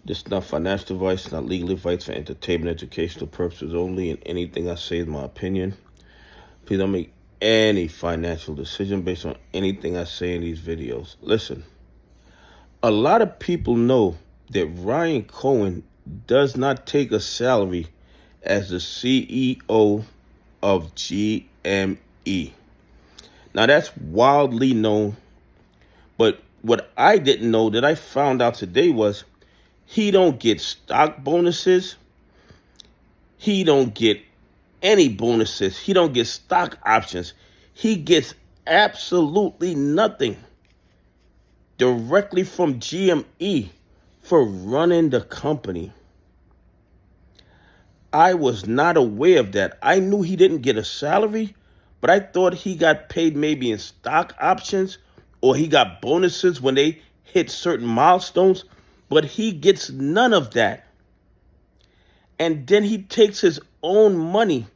This is not financial advice, not legal advice, for entertainment, educational purposes only, and anything I say is my opinion. Please don't make any financial decision based on anything I say in these videos. Listen, a lot of people know that Ryan Cohen does not take a salary as the CEO of GME. Now, that's wildly known, but what I didn't know that I found out today was he don't get stock bonuses. He don't get any bonuses. He don't get stock options. He gets absolutely nothing directly from GME for running the company. I was not aware of that. I knew he didn't get a salary, but I thought he got paid maybe in stock options or he got bonuses when they hit certain milestones, but he gets none of that. And then he takes his own money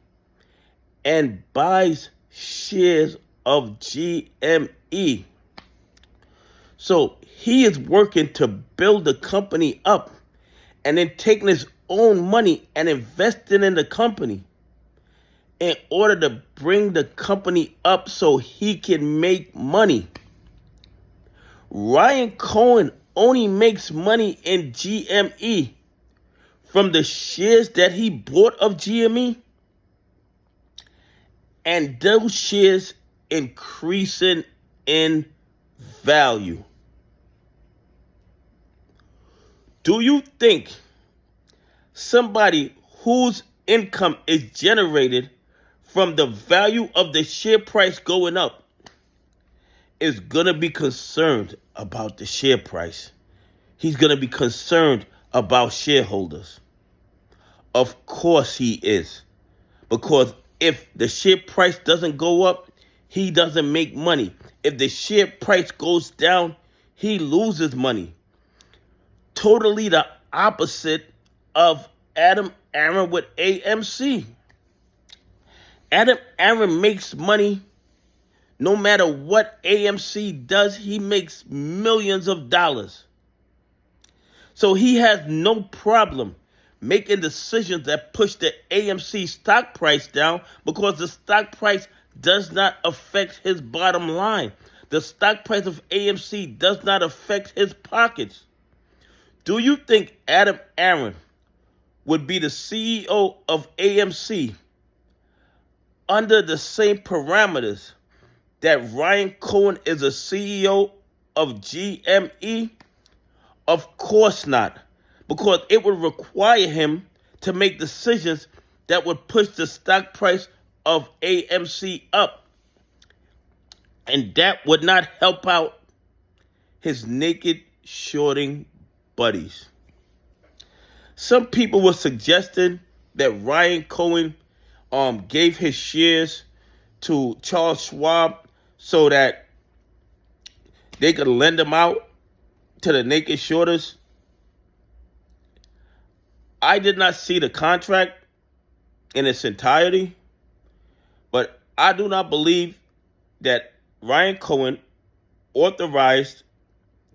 and buys shares of GME. So he is working to build the company up and then taking his own money and investing in the company in order to bring the company up so he can make money. Ryan Cohen only makes money in GME from the shares that he bought of GME, and those shares increasing in value. Do you think somebody whose income is generated from the value of the share price going up is going to be concerned about the share price? He's going to be concerned about shareholders. Of course he is. Because if the share price doesn't go up, he doesn't make money. If the share price goes down, he loses money. Totally the opposite of Adam Aron with AMC. Adam Aron makes money no matter what AMC does. He makes millions of dollars. So he has no problem making decisions that push the AMC stock price down because the stock price does not affect his bottom line. The stock price of AMC does not affect his pockets. Do you think Adam Aron would be the CEO of AMC under the same parameters that Ryan Cohen is a CEO of GME? Of course not, because it would require him to make decisions that would push the stock price of AMC up. And that would not help out his naked shorting buddies. Some people were suggesting that Ryan Cohen gave his shares to Charles Schwab so that they could lend them out to the naked shorters. I did not see the contract in its entirety, but I do not believe that Ryan Cohen authorized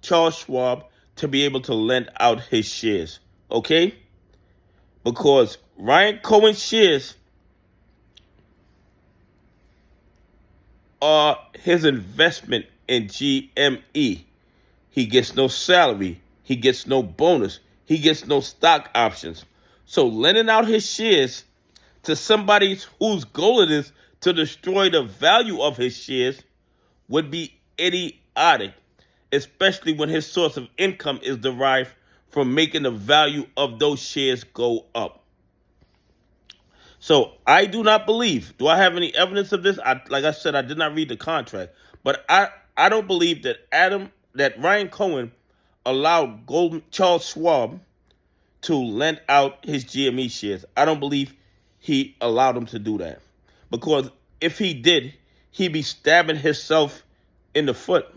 Charles Schwab to be able to lend out his shares, okay? Because Ryan Cohen's shares are his investment in GME. He gets no salary. He gets no bonus. He gets no stock options. So lending out his shares to somebody whose goal it is to destroy the value of his shares would be idiotic, especially when his source of income is derived from making the value of those shares go up. So I do not believe. Do I have any evidence of this? Like I said, I did not read the contract, but I don't believe that Ryan Cohen allowed Charles Schwab to lend out his GME shares. I don't believe he allowed him to do that, because if he did, he'd be stabbing himself in the foot.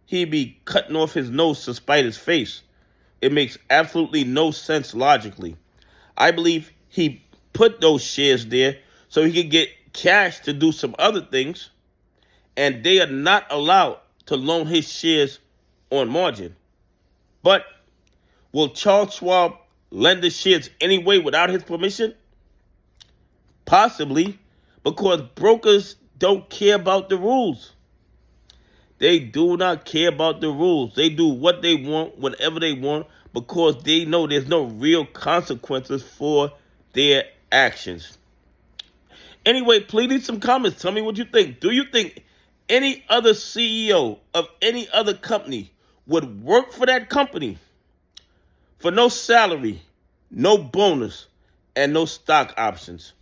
He'd be cutting off his nose to spite his face. It makes absolutely no sense logically. I believe he put those shares there so he could get cash to do some other things, and they are not allowed to loan his shares on margin. But Will Charles Schwab lend the shares anyway without his permission? Possibly, because brokers don't care about the rules. They do not care about the rules. They do what they want, whenever they want, because they know there's no real consequences for their actions. Anyway, please leave some comments. Tell me what you think. Do you think any other CEO of any other company would work for that company for no salary, no bonus, and no stock options?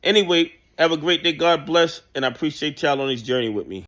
Anyway, have a great day. God bless, and I appreciate y'all on this journey with me.